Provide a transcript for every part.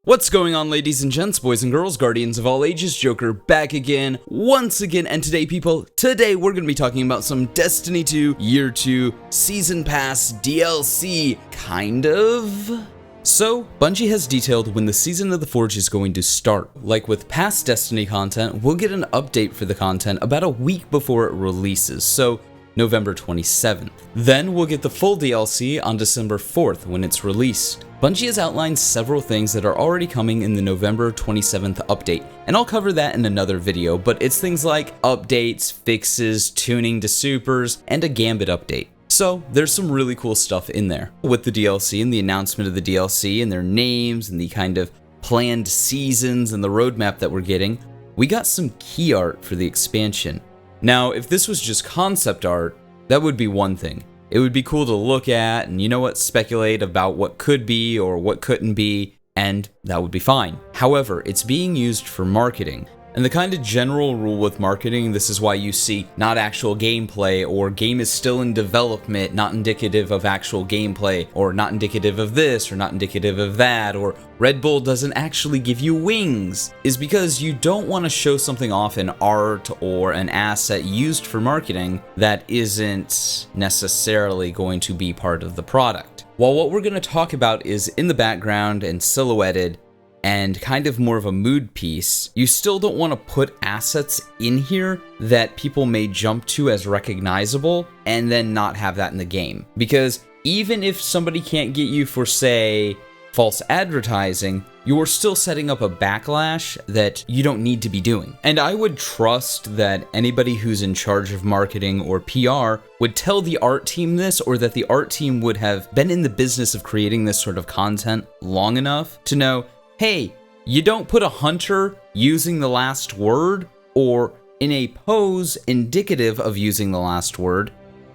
What's going on, ladies and gents, boys and girls, guardians of all ages, Joker back again, once again, and today we're going to be talking about some Destiny 2 Year 2 Season Pass DLC, kind of. So, Bungie has detailed when the Season of the Forge is going to start. Like with past Destiny content, we'll get an update for the content about a week before it releases, so November 27th. Then we'll get the full DLC on December 4th when it's released. Bungie has outlined several things that are already coming in the November 27th update, and I'll cover that in another video, but it's things like updates, fixes, tuning to supers, and a Gambit update. So there's some really cool stuff in there. With the DLC and the announcement of the DLC and their names and the kind of planned seasons and the roadmap that we're getting, we got some key art for the expansion. Now, if this was just concept art, that would be one thing. It would be cool to look at and, speculate about what could be or what couldn't be, and that would be fine. However, it's being used for marketing. And the kind of general rule with marketing, this is why you see not actual gameplay, or game is still in development, not indicative of actual gameplay, or not indicative of this, or not indicative of that, or Red Bull doesn't actually give you wings, is because you don't want to show something off in art or an asset used for marketing that isn't necessarily going to be part of the product. While what we're going to talk about is in the background and silhouetted, and kind of more of a mood piece, you still don't want to put assets in here that people may jump to as recognizable and then not have that in the game. Because even if somebody can't get you for, say, false advertising, you're still setting up a backlash that you don't need to be doing. And I would trust that anybody who's in charge of marketing or PR would tell the art team this, or that the art team would have been in the business of creating this sort of content long enough to know, hey, you don't put a hunter using the last word or in a pose indicative of using the last word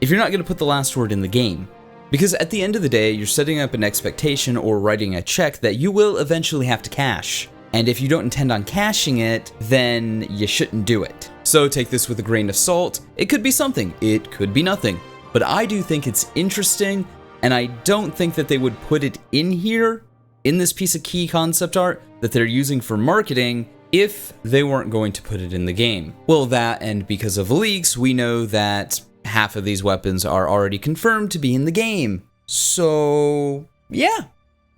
if you're not going to put the last word in the game. Because at the end of the day, you're setting up an expectation or writing a check that you will eventually have to cash. And if you don't intend on cashing it, then you shouldn't do it. So take this with a grain of salt. It could be something, it could be nothing. But I do think it's interesting, and I don't think that they would put it in here in this piece of key concept art that they're using for marketing if they weren't going to put it in the game. Well, that, and because of leaks, we know that half of these weapons are already confirmed to be in the game. So, yeah,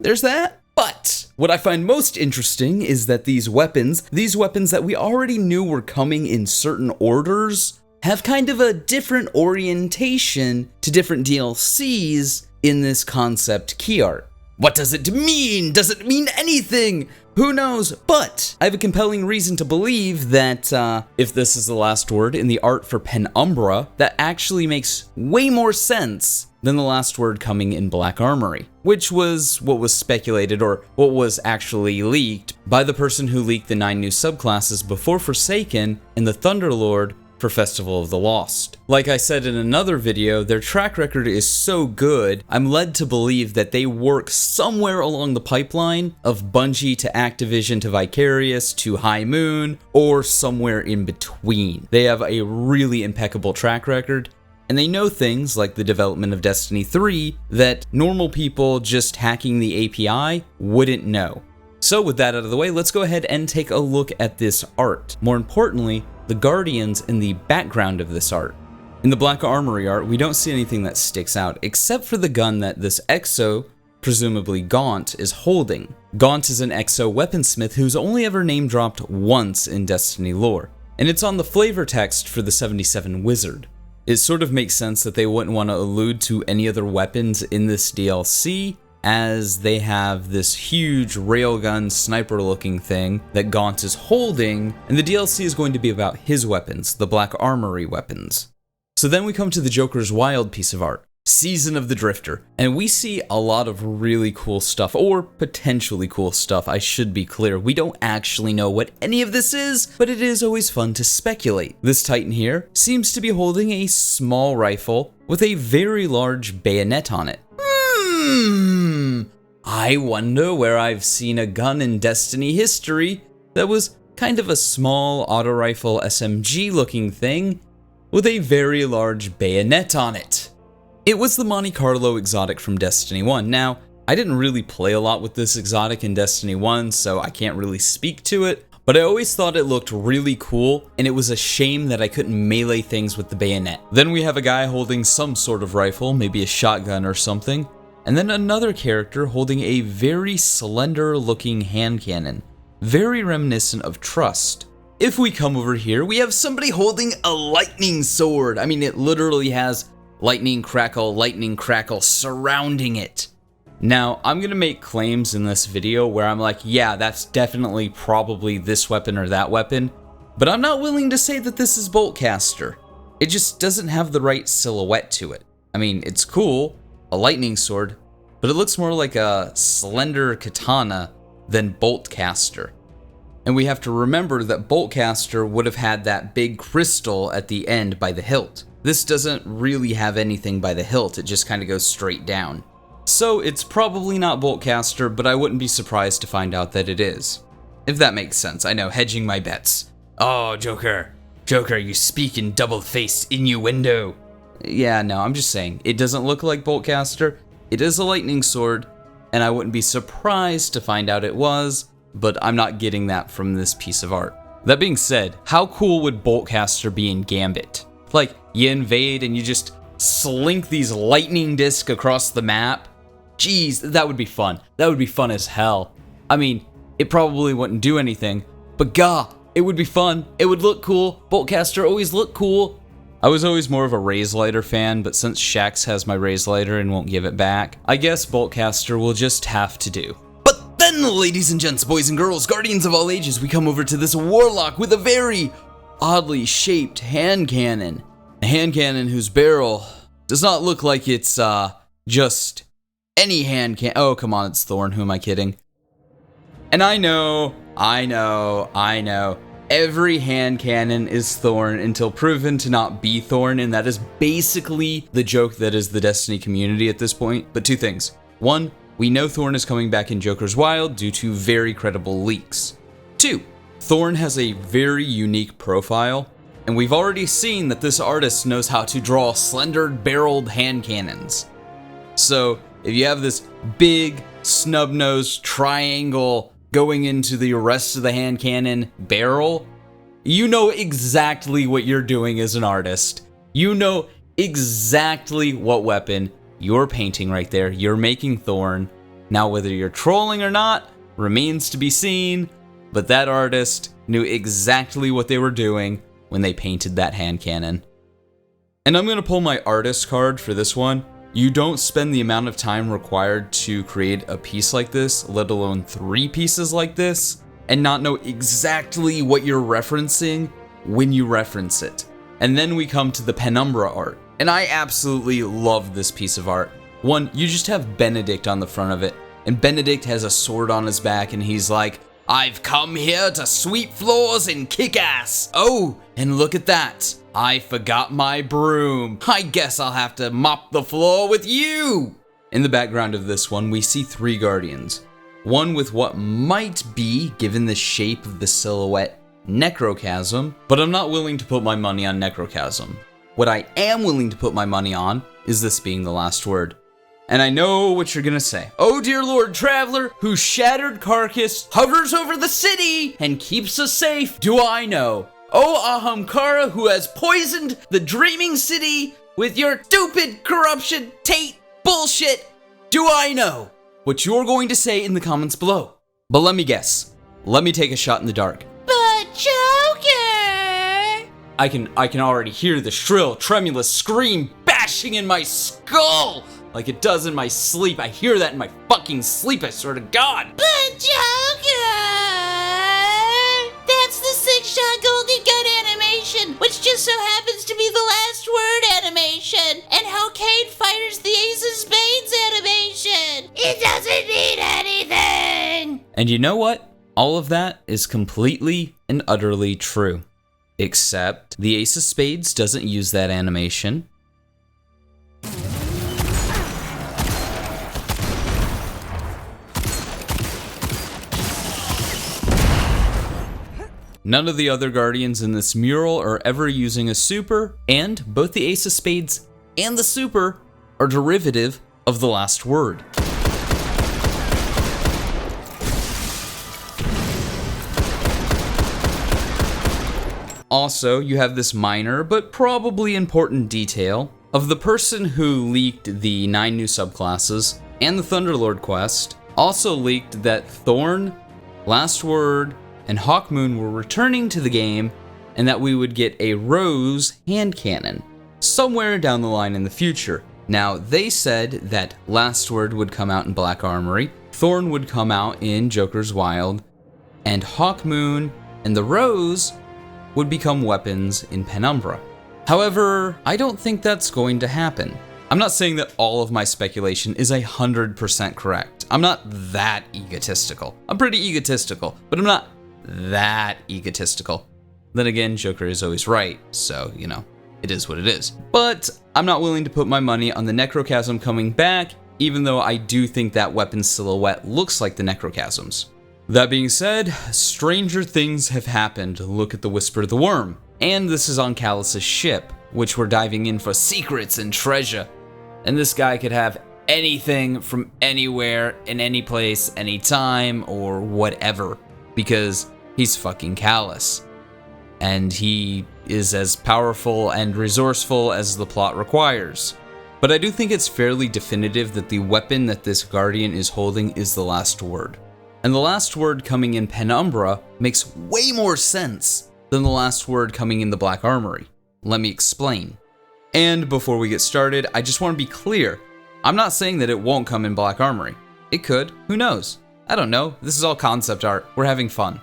there's that. But what I find most interesting is that these weapons that we already knew were coming in certain orders, have kind of a different orientation to different DLCs in this concept key art. What does it mean? Does it mean anything? Who knows? But I have a compelling reason to believe that if this is the last word in the art for Penumbra, that actually makes way more sense than the last word coming in Black Armory, which was what was speculated, or what was actually leaked by the person who leaked the 9 new subclasses before Forsaken and the Thunderlord for Festival of the Lost. Like I said in another video, their track record is so good, I'm led to believe that they work somewhere along the pipeline of Bungie to Activision to Vicarious to High Moon, or somewhere in between. They have a really impeccable track record, and they know things like the development of Destiny 3 that normal people just hacking the API wouldn't know. So with that out of the way, let's go ahead and take a look at this art. More importantly, the Guardians in the background of this art. In the Black Armory art, we don't see anything that sticks out, except for the gun that this Exo, presumably Gaunt, is holding. Gaunt is an Exo weaponsmith who's only ever name-dropped once in Destiny lore, and it's on the flavor text for the 77 Wizard. It sort of makes sense that they wouldn't want to allude to any other weapons in this DLC, as they have this huge railgun sniper looking thing that Gaunt is holding, and the DLC is going to be about his weapons, the Black Armory weapons. So then we come to the Joker's wild piece of art, Season of the Drifter, and we see a lot of really cool stuff, or potentially cool stuff, I should be clear. We don't actually know what any of this is, but it is always fun to speculate. This Titan here seems to be holding a small rifle with a very large bayonet on it. I wonder where I've seen a gun in Destiny history that was kind of a small auto rifle SMG looking thing with a very large bayonet on it. It was the Monte Carlo exotic from Destiny 1. Now, I didn't really play a lot with this exotic in Destiny 1, so I can't really speak to it, but I always thought it looked really cool, and it was a shame that I couldn't melee things with the bayonet. Then we have a guy holding some sort of rifle, maybe a shotgun or something, and then another character holding a very slender looking hand cannon, very reminiscent of Trust. If we come over here, we have somebody holding a lightning sword. I mean, it literally has lightning crackle surrounding it. Now, I'm gonna make claims in this video where I'm like, yeah, that's definitely probably this weapon or that weapon, but I'm not willing to say that this is Boltcaster. It just doesn't have the right silhouette to it. I mean, it's cool, a lightning sword, but it looks more like a slender katana than Boltcaster. And we have to remember that Boltcaster would have had that big crystal at the end by the hilt. This doesn't really have anything by the hilt, it just kind of goes straight down. So it's probably not Boltcaster, but I wouldn't be surprised to find out that it is. If that makes sense, I know, hedging my bets. Oh, Joker, you speak in double-faced innuendo. Yeah, no, I'm just saying, it doesn't look like Boltcaster, it is a lightning sword, and I wouldn't be surprised to find out it was, but I'm not getting that from this piece of art. That being said, how cool would Boltcaster be in Gambit? Like, you invade and you just slink these lightning discs across the map? Jeez, that would be fun. That would be fun as hell. I mean, it probably wouldn't do anything, but gah, it would be fun. It would look cool. Boltcaster always looked cool. I was always more of a Raze Lighter fan, but since Shax has my Raze Lighter and won't give it back, I guess Boltcaster will just have to do. But then, ladies and gents, boys and girls, guardians of all ages, we come over to this warlock with a very oddly shaped hand cannon. A hand cannon whose barrel does not look like it's just any hand cannon. Oh, come on, it's Thorn. Who am I kidding? And I know. Every hand cannon is Thorn until proven to not be Thorn, and that is basically the joke that is the Destiny community at this point. But two things. One, we know Thorn is coming back in Joker's Wild due to very credible leaks. Two, Thorn has a very unique profile, and we've already seen that this artist knows how to draw slender-barreled hand cannons. So, if you have this big, snub-nosed triangle going into the rest of the hand cannon barrel, you know exactly what you're doing as an artist. You know exactly what weapon you're painting right there. You're making Thorn. Now, whether you're trolling or not remains to be seen, but that artist knew exactly what they were doing when they painted that hand cannon. And I'm gonna pull my artist card for this one. You don't spend the amount of time required to create a piece like this, let alone 3 pieces like this, and not know exactly what you're referencing when you reference it. And then we come to the Penumbra Art. And I absolutely love this piece of art. One, you just have Benedict on the front of it, and Benedict has a sword on his back, and he's like, I've come here to sweep floors and kick ass. Oh, and look at that. I forgot my broom. I guess I'll have to mop the floor with you. In the background of this one, we see 3 guardians. One with what might be, given the shape of the silhouette, Necrochasm, but I'm not willing to put my money on Necrochasm. What I am willing to put my money on is this being the last word. And I know what you're gonna say. Oh dear Lord, Traveler, whose shattered carcass hovers over the city and keeps us safe, do I know. Oh Ahamkara, who has poisoned the dreaming city with your stupid corruption, Tate, bullshit, do I know what you're going to say in the comments below. But let me guess. Let me take a shot in the dark. But Joker! I can already hear the shrill, tremulous scream bashing in my skull like it does in my sleep. I hear that in my fucking sleep, I swear to God. But Joker! That's the 6-shot golden gun animation, which just so happens to be the last word animation, and how Cade fires the Ace of Spades animation. It doesn't mean anything! And you know what? All of that is completely and utterly true. Except the Ace of Spades doesn't use that animation. None of the other Guardians in this mural are ever using a super, and both the Ace of Spades and the super are derivative of the last word. Also, you have this minor but probably important detail of the person who leaked the 9 new subclasses and the Thunderlord quest also leaked that Thorn, Last Word, and Hawkmoon were returning to the game and that we would get a Rose hand cannon somewhere down the line in the future. Now, they said that Last Word would come out in Black Armory, Thorn would come out in Joker's Wild, and Hawkmoon and the Rose would become weapons in Penumbra. However, I don't think that's going to happen. I'm not saying that all of my speculation is 100% correct. I'm not that egotistical. I'm pretty egotistical, but I'm not that egotistical. Then again, Joker is always right, so, you know, it is what it is. But I'm not willing to put my money on the Necrochasm coming back, even though I do think that weapon silhouette looks like the Necrochasms. That being said, stranger things have happened. Look at the Whisper of the Worm. And this is on Callus's ship, which we're diving in for secrets and treasure. And this guy could have anything from anywhere, in any place, anytime, or whatever, because he's fucking Callus. And he is as powerful and resourceful as the plot requires. But I do think it's fairly definitive that the weapon that this Guardian is holding is the Last Word. And the Last Word coming in Penumbra makes way more sense than the Last Word coming in the Black Armory. Let me explain. And before we get started, I just want to be clear. I'm not saying that it won't come in Black Armory. It could, who knows? I don't know, this is all concept art, we're having fun.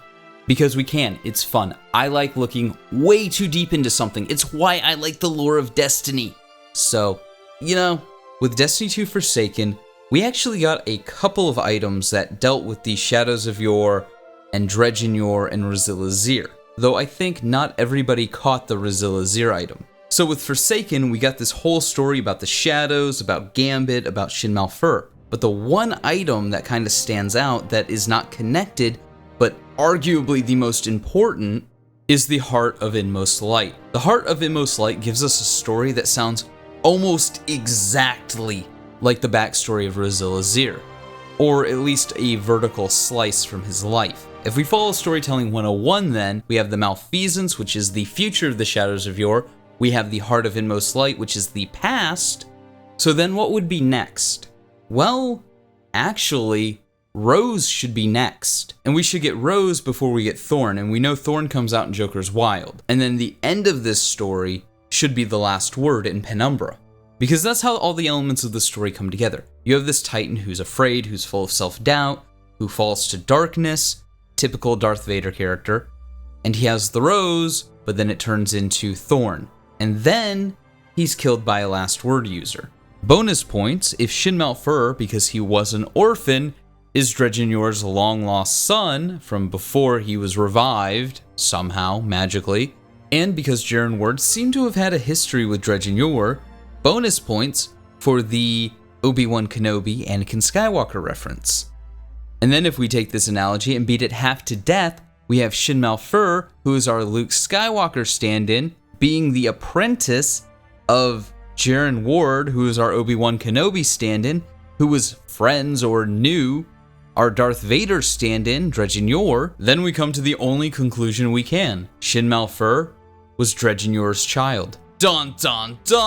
Because we can, it's fun. I like looking way too deep into something. It's why I like the lore of Destiny. So, you know, with Destiny 2 Forsaken, we actually got a couple of items that dealt with the Shadows of Yore and Dredgen Yore and Rizilazir. Though I think not everybody caught the Rizilazir item. So with Forsaken, we got this whole story about the Shadows, about Gambit, about Shin Malphur. But the one item that kind of stands out that is not connected, but arguably the most important, is the Heart of Inmost Light. The Heart of Inmost Light gives us a story that sounds almost exactly like the backstory of Rizilazir, or at least a vertical slice from his life. If we follow Storytelling 101 then, we have the Malfeasance, which is the future of the Shadows of Yore, we have the Heart of Inmost Light, which is the past, so then what would be next? Well, actually, Rose should be next, and we should get Rose before we get Thorn, and we know Thorn comes out in Joker's Wild, and then the end of this story should be the Last Word in Penumbra, because that's how all the elements of the story come together. You have this Titan who's afraid, who's full of self-doubt, who falls to darkness, typical Darth Vader character, and he has the Rose, but then it turns into Thorn, and then he's killed by a Last Word user. Bonus points if Shin Malphur, because he was an orphan, is Dredgen Yore's long-lost son from before he was revived, somehow, magically, and because Jaren Ward seemed to have had a history with Dredgen Yore, bonus points for the Obi-Wan Kenobi Anakin Skywalker reference. And then if we take this analogy and beat it half to death, we have Shin Malphur, who is our Luke Skywalker stand-in, being the apprentice of Jaren Ward, who is our Obi-Wan Kenobi stand-in, who was friends or knew our Darth Vader stand-in, Dredgen Yore. Then we come to the only conclusion we can. Shin Malphur was Dredgen Yore's child. Dun dun dun!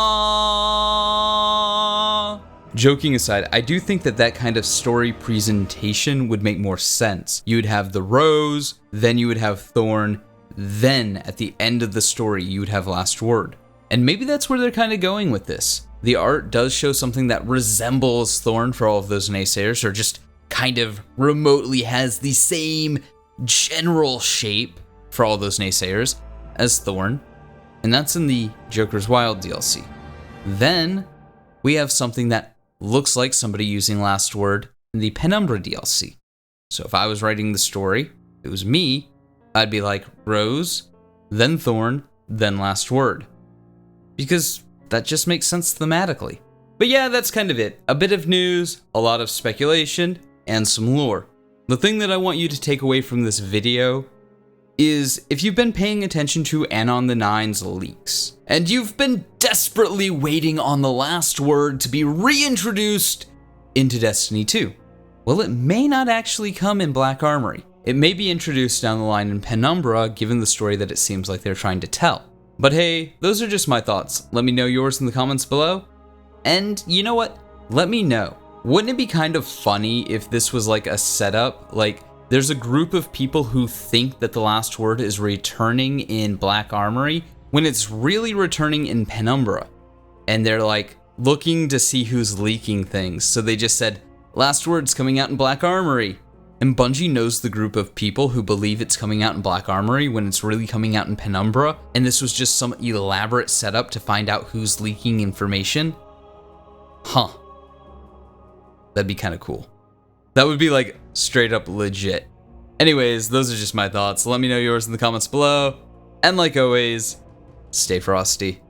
Joking aside, I do think that that kind of story presentation would make more sense. You would have the Rose, then you would have Thorn, then at the end of the story you would have Last Word. And maybe that's where they're kind of going with this. The art does show something that resembles Thorn for all of those naysayers, or just kind of remotely has the same general shape for all those naysayers as Thorn. And that's in the Joker's Wild DLC. Then we have something that looks like somebody using Last Word in the Penumbra DLC. So if I was writing the story, it was me, I'd be like Rose, then Thorn, then Last Word. Because that just makes sense thematically. But yeah, that's kind of it. A bit of news, a lot of speculation, and some lore. The thing that I want you to take away from this video is if you've been paying attention to Anon the Nine's leaks, and you've been desperately waiting on the Last Word to be reintroduced into Destiny 2, well, it may not actually come in Black Armory. it may be introduced down the line in Penumbra, given the story that it seems like they're trying to tell. But hey, those are just my thoughts. Let me know yours in the comments below. And you know what? Let me know. Wouldn't it be kind of funny if this was like a setup? Like, there's a group of people who think that the last word is returning in Black Armory when it's really returning in Penumbra. And they're like looking to see who's leaking things. So they just said, last word's coming out in Black Armory. And Bungie knows the group of people who believe it's coming out in Black Armory when it's really coming out in Penumbra. And this was just some elaborate setup to find out who's leaking information. Huh. That'd be kind of cool. That would be like straight up legit. Anyways, those are just my thoughts. Let me know yours in the comments below. And like always, stay frosty.